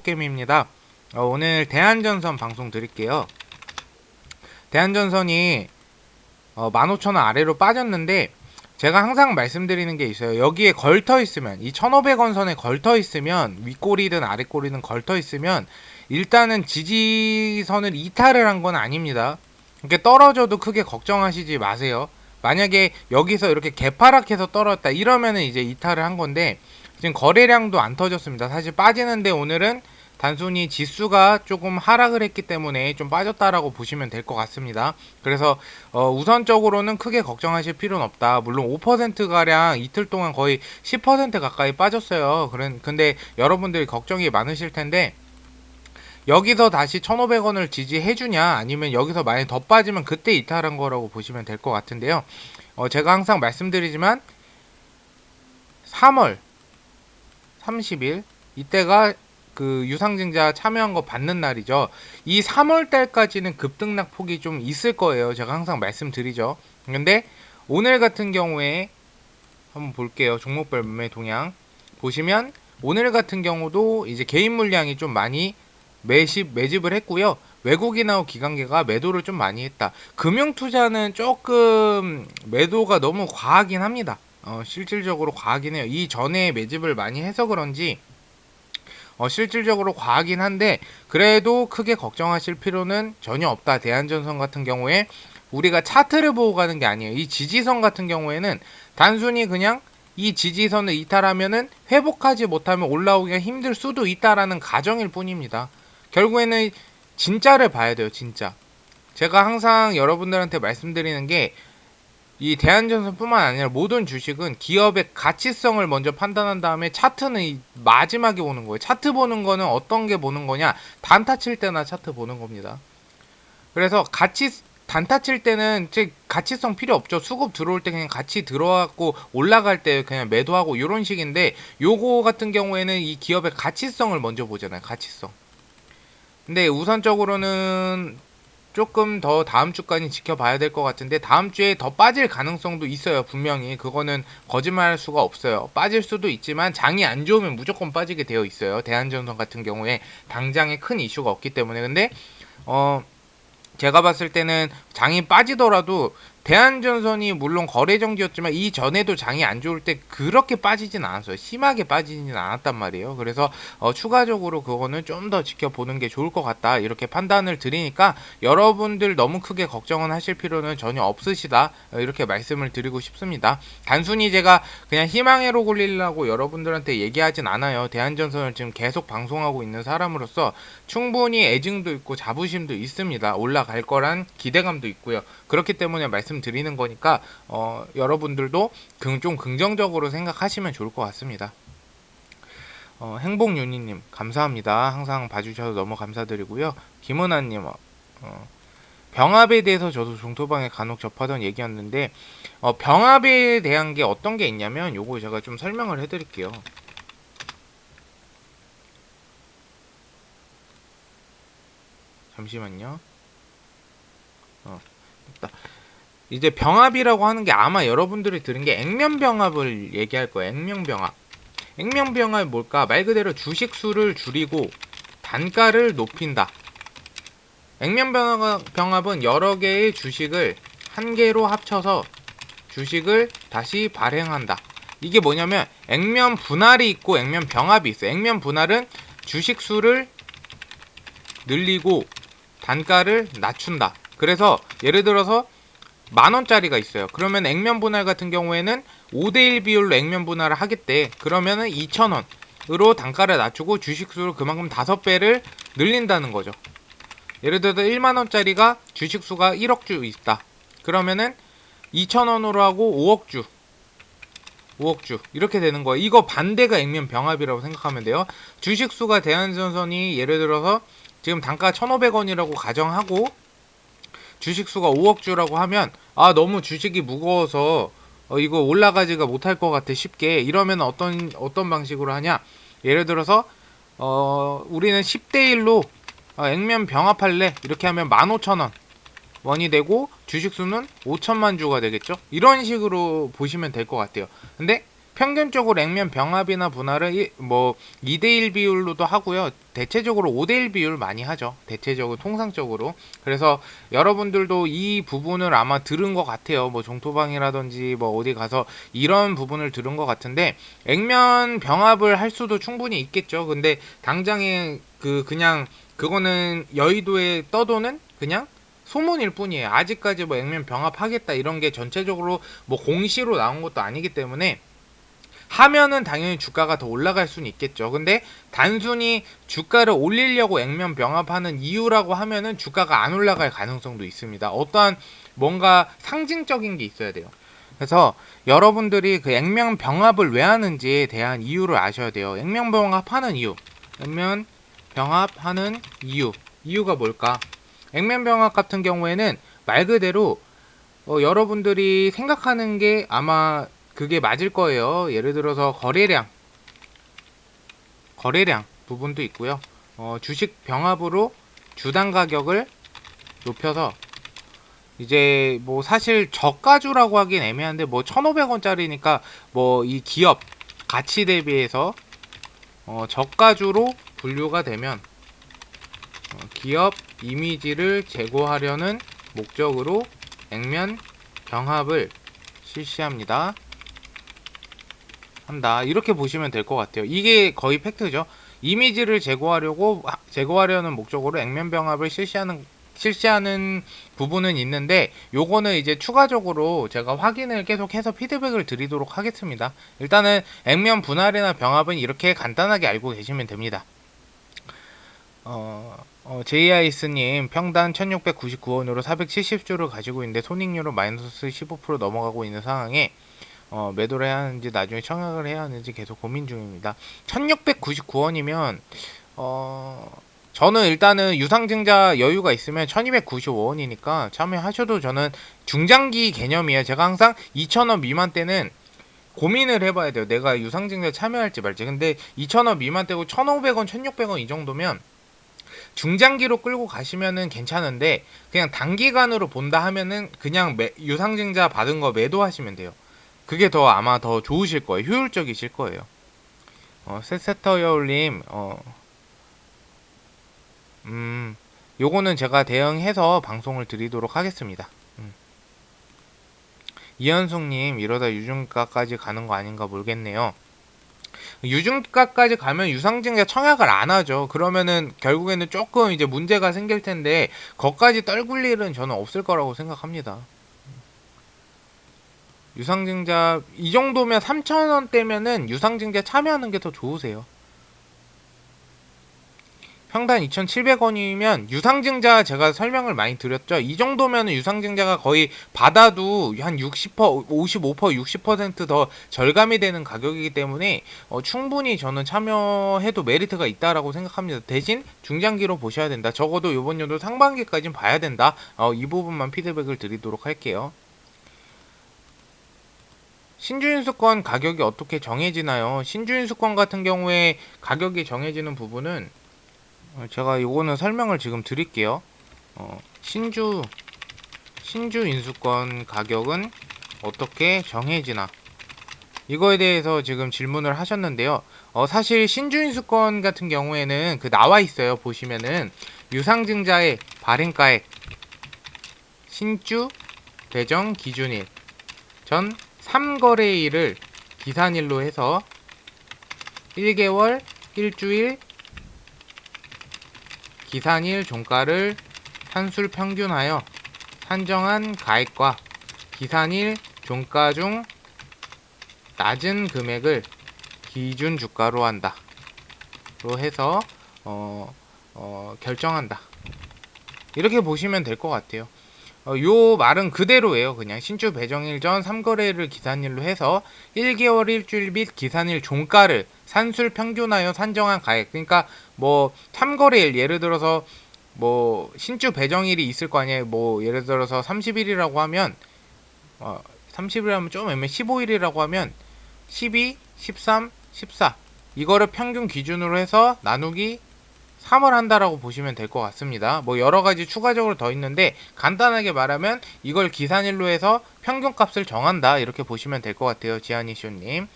게임입니다. 오늘 대한전선 방송 드릴게요. 대한전선이 15,000원 아래로 빠졌는데 제가 항상 말씀드리는 게 있어요. 여기에 걸터 있으면 이 1,500원 선에 걸터 있으면 윗꼬리든 아랫꼬리든 걸터 있으면 일단은 지지선을 이탈을 한 건 아닙니다. 이렇게 떨어져도 크게 걱정하시지 마세요. 만약에 여기서 이렇게 개파락해서 떨어졌다 이러면은 이제 이탈을 한 건데 지금 거래량도 안 터졌습니다. 사실 빠지는데 오늘은 단순히 지수가 조금 하락을 했기 때문에 좀 빠졌다라고 보시면 될 것 같습니다. 그래서 우선적으로는 크게 걱정하실 필요는 없다. 물론 5%가량 이틀 동안 거의 10% 가까이 빠졌어요. 근데 여러분들이 걱정이 많으실 텐데 여기서 다시 1,500원을 지지해주냐 아니면 여기서 만약 더 빠지면 그때 이탈한 거라고 보시면 될 것 같은데요. 제가 항상 말씀드리지만 3월 30일 이때가 그 유상증자 참여한 거 받는 날이죠. 이 3월 달까지는 급등락 폭이 좀 있을 거예요. 제가 항상 말씀드리죠. 근데 오늘 같은 경우에 한번 볼게요. 종목별 매매 동향 보시면 오늘 같은 경우도 이제 개인 물량이 좀 많이 매집을 했고요. 외국인하고 기관계가 매도를 좀 많이 했다. 금융투자는 조금 매도가 너무 과하긴 합니다. 실질적으로 과하긴 해요. 이 전에 매집을 많이 해서 그런지 실질적으로 과하긴 한데 그래도 크게 걱정하실 필요는 전혀 없다. 대한전선 같은 경우에 우리가 차트를 보고 가는 게 아니에요. 이 지지선 같은 경우에는 단순히 그냥 이 지지선을 이탈하면은 회복하지 못하면 올라오기가 힘들 수도 있다라는 가정일 뿐입니다. 결국에는 진짜를 봐야 돼요. 진짜. 제가 항상 여러분들한테 말씀드리는 게 이 대한전선뿐만 아니라 모든 주식은 기업의 가치성을 먼저 판단한 다음에 차트는 마지막에 보는 거예요. 차트 보는 거는 어떤 게 보는 거냐? 단타 칠 때나 차트 보는 겁니다. 그래서 단타 칠 때는 즉 가치성 필요 없죠. 수급 들어올 때 그냥 같이 들어왔고 올라갈 때 그냥 매도하고 이런 식인데 요거 같은 경우에는 이 기업의 가치성을 먼저 보잖아요. 가치성. 근데 우선적으로는 조금 더 다음 주까지 지켜봐야 될 것 같은데 다음 주에 더 빠질 가능성도 있어요. 분명히 그거는 거짓말할 수가 없어요. 빠질 수도 있지만 장이 안 좋으면 무조건 빠지게 되어 있어요. 대한전선 같은 경우에 당장에 큰 이슈가 없기 때문에. 근데 제가 봤을 때는 장이 빠지더라도 대한전선이 물론 거래정지였지만 이전에도 장이 안 좋을 때 그렇게 빠지진 않았어요. 심하게 빠지진 않았단 말이에요. 그래서 추가적으로 그거는 좀 더 지켜보는 게 좋을 것 같다 이렇게 판단을 드리니까 여러분들 너무 크게 걱정은 하실 필요는 전혀 없으시다 이렇게 말씀을 드리고 싶습니다. 단순히 제가 그냥 희망회로 굴리려고 여러분들한테 얘기하진 않아요. 대한전선을 지금 계속 방송하고 있는 사람으로서 충분히 애증도 있고 자부심도 있습니다. 올라갈 거란 기대감도 있고요. 그렇기 때문에 말씀드리는 거니까 여러분들도 좀 긍정적으로 생각하시면 좋을 것 같습니다. 행복윤희님 감사합니다. 항상 봐주셔서 너무 감사드리고요. 김은아님 병합에 대해서 저도 종토방에 간혹 접하던 얘기였는데 병합에 대한 게 어떤 게 있냐면 요거 제가 좀 설명을 해드릴게요. 잠시만요. 됐다. 이제 병합이라고 하는 게 아마 여러분들이 들은 게 액면병합을 얘기할 거예요. 액면병합. 액면병합이 뭘까? 말 그대로 주식수를 줄이고 단가를 높인다. 액면병합은 여러 개의 주식을 한 개로 합쳐서 주식을 다시 발행한다. 이게 뭐냐면 액면 분할이 있고 액면 병합이 있어요. 액면 분할은 주식수를 늘리고 단가를 낮춘다. 그래서 예를 들어서 만원짜리가 있어요. 그러면 액면 분할 같은 경우에는 5대1 비율로 액면 분할을 하겠대. 그러면은 2,000원으로 단가를 낮추고 주식수를 그만큼 5배를 늘린다는 거죠. 예를 들어서 1만원짜리가 주식수가 1억주 있다. 그러면은 2,000원으로 하고 5억주 이렇게 되는 거예요. 이거 반대가 액면 병합이라고 생각하면 돼요. 주식수가 대한전선이 예를 들어서 지금 단가 1,500원이라고 가정하고 주식수가 5억주라고 하면 너무 주식이 무거워서 이거 올라가지가 못할 것 같아 쉽게 이러면 어떤 방식으로 하냐. 예를 들어서 우리는 10대1로 액면 병합할래 이렇게 하면 15,000원 원이 되고 주식수는 5천만 주가 되겠죠. 이런 식으로 보시면 될 것 같아요. 근데 평균적으로 액면 병합이나 분할을 뭐 2대1 비율로도 하고요. 대체적으로 5대1 비율 많이 하죠. 대체적으로 통상적으로. 그래서 여러분들도 이 부분을 아마 들은 것 같아요. 뭐 종토방이라든지 뭐 어디 가서 이런 부분을 들은 것 같은데, 액면 병합을 할 수도 충분히 있겠죠. 근데 당장에 그냥 그거는 여의도에 떠도는 그냥 소문일 뿐이에요. 아직까지 뭐 액면 병합하겠다 이런 게 전체적으로 뭐 공시로 나온 것도 아니기 때문에, 하면은 당연히 주가가 더 올라갈 수는 있겠죠. 근데 단순히 주가를 올리려고 액면 병합하는 이유라고 하면은 주가가 안 올라갈 가능성도 있습니다. 어떠한 뭔가 상징적인 게 있어야 돼요. 그래서 여러분들이 그 액면 병합을 왜 하는지에 대한 이유를 아셔야 돼요. 액면 병합하는 이유. 액면 병합하는 이유가 뭘까? 액면 병합 같은 경우에는 말 그대로 여러분들이 생각하는 게 아마 그게 맞을 거예요. 예를 들어서 거래량 부분도 있고요. 주식 병합으로 주당 가격을 높여서 이제 뭐 사실 저가주라고 하긴 애매한데 뭐 1,500원짜리니까 뭐 이 기업 가치 대비해서 저가주로 분류가 되면 기업 이미지를 제고하려는 목적으로 액면 병합을 실시합니다. 한다. 이렇게 보시면 될 것 같아요. 이게 거의 팩트죠. 이미지를 제거하려는 목적으로 액면 병합을 실시하는 부분은 있는데, 요거는 이제 추가적으로 제가 확인을 계속해서 피드백을 드리도록 하겠습니다. 일단은 액면 분할이나 병합은 이렇게 간단하게 알고 계시면 됩니다. 제이아이스님 평단 1699원으로 470주를 가지고 있는데 손익률은 마이너스 15% 넘어가고 있는 상황에 매도를 해야 하는지 나중에 청약을 해야 하는지 계속 고민 중입니다. 1699원이면 저는 일단은 유상증자 여유가 있으면 1295원이니까 참여하셔도 저는 중장기 개념이에요. 제가 항상 2000원 미만 때는 고민을 해봐야 돼요. 내가 유상증자 참여할지 말지. 근데 2000원 미만 때고 1500원, 1600원 이 정도면 중장기로 끌고 가시면은 괜찮은데, 그냥 단기간으로 본다 하면은 그냥 유상증자 받은 거 매도하시면 돼요. 그게 더 아마 더 좋으실 거예요. 효율적이실 거예요. 세세터여울님, 요거는 제가 대응해서 방송을 드리도록 하겠습니다. 이현숙님, 이러다 유중가까지 가는 거 아닌가 모르겠네요. 유중가까지 가면 유상증자 청약을 안 하죠. 그러면은 결국에는 조금 이제 문제가 생길 텐데, 거기까지 떨굴 일은 저는 없을 거라고 생각합니다. 유상증자 이 정도면 3,000원대면은 유상증자 참여하는 게 더 좋으세요. 평단 2,700원이면 유상증자 제가 설명을 많이 드렸죠. 이 정도면 유상증자가 거의 받아도 한 60%, 55%, 60%더 절감이 되는 가격이기 때문에 충분히 저는 참여해도 메리트가 있다라고 생각합니다. 대신 중장기로 보셔야 된다. 적어도 이번 연도 상반기까지는 봐야 된다. 이 부분만 피드백을 드리도록 할게요. 신주인수권 가격이 어떻게 정해지나요? 신주인수권 같은 경우에 가격이 정해지는 부분은 제가 요거는 설명을 지금 드릴게요. 신주인수권 가격은 어떻게 정해지나, 이거에 대해서 지금 질문을 하셨는데요. 사실 신주인수권 같은 경우에는 나와 있어요. 보시면은 유상증자의 발행가액, 신주 배정 기준일, 전 3거래일을 기산일로 해서 1개월, 일주일, 기산일 종가를 산술 평균하여 산정한 가액과 기산일 종가 중 낮은 금액을 기준 주가로 한다. 로 해서 결정한다. 이렇게 보시면 될 것 같아요. 요 말은 그대로예요. 그냥 신주 배정일 전 3거래일을 기산일로 해서 1개월, 일주일 및 기산일 종가를 산술 평균하여 산정한 가액. 그러니까 뭐 3거래일, 예를 들어서 뭐 신주 배정일이 있을 거 아니에요. 뭐 예를 들어서 30일이라고 하면 30일이라면 좀 애매해. 15일이라고 하면 12, 13, 14 이거를 평균 기준으로 해서 나누기 3을 한다라고 보시면 될 것 같습니다. 뭐 여러가지 추가적으로 더 있는데, 간단하게 말하면 이걸 기산일로 해서 평균값을 정한다, 이렇게 보시면 될 것 같아요. 지아니쇼님.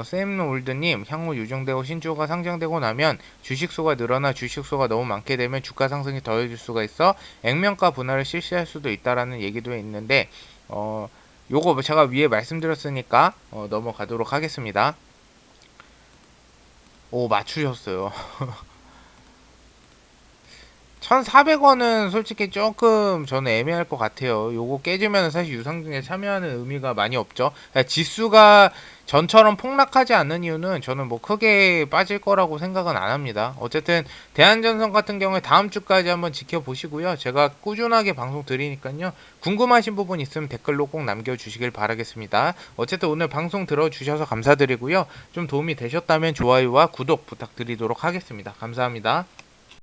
샘올드님, 향후 유정되고 신주가 상장되고 나면 주식수가 늘어나 주식수가 너무 많게 되면 주가 상승이 더해질 수가 있어 액면가 분할을 실시할 수도 있다라는 얘기도 있는데, 요거 제가 위에 말씀드렸으니까 넘어가도록 하겠습니다. 오, 맞추셨어요. 1,400원은 솔직히 조금 저는 애매할 것 같아요. 요거 깨지면 사실 유상증에 참여하는 의미가 많이 없죠. 그러니까 지수가 전처럼 폭락하지 않는 이유는 저는 뭐 크게 빠질 거라고 생각은 안 합니다. 어쨌든 대한전선 같은 경우에 다음 주까지 한번 지켜보시고요. 제가 꾸준하게 방송 드리니까요. 궁금하신 부분 있으면 댓글로 꼭 남겨주시길 바라겠습니다. 어쨌든 오늘 방송 들어주셔서 감사드리고요. 좀 도움이 되셨다면 좋아요와 구독 부탁드리도록 하겠습니다. 감사합니다.